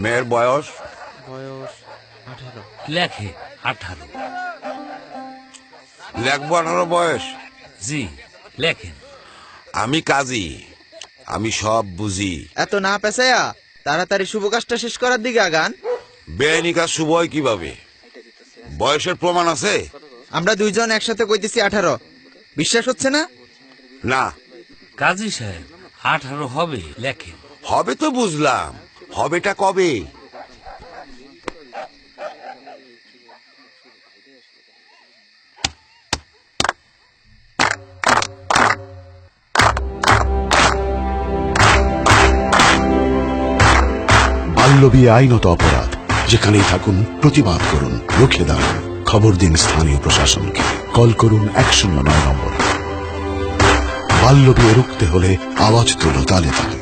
মেয়ের বয়স? বয়স 18। লেখে 18। লেখবো 18 বয়স? জি লেখেন। আমি কাজী, আমি সব বুঝি। এত না পেছায়া তাড়াতাড়ি শুভ কাজটা শেষ করার দিকে আগান। বেআইনি কাজ শুভ হয় কিভাবে? বয়সের প্রমাণ আছে? আমরা দুইজন একসাথে কইতেছি 18, বিশ্বাস হচ্ছে না? না। কাজী সাহেব 18 হবে, লেখেন। হবে তো বুঝলাম, হবেটা কবে? বাল্যবিয়ে আইনত অপরাধ, যেখানেই থাকুন প্রতিবাদ করুন, রুখে দাঁড়ান। খবর দিন স্থানীয় প্রশাসনকে, কল করুন 109 নম্বরে। বাল্যবিয়ে রুখতে হলে আওয়াজ তুলো তালে তালে।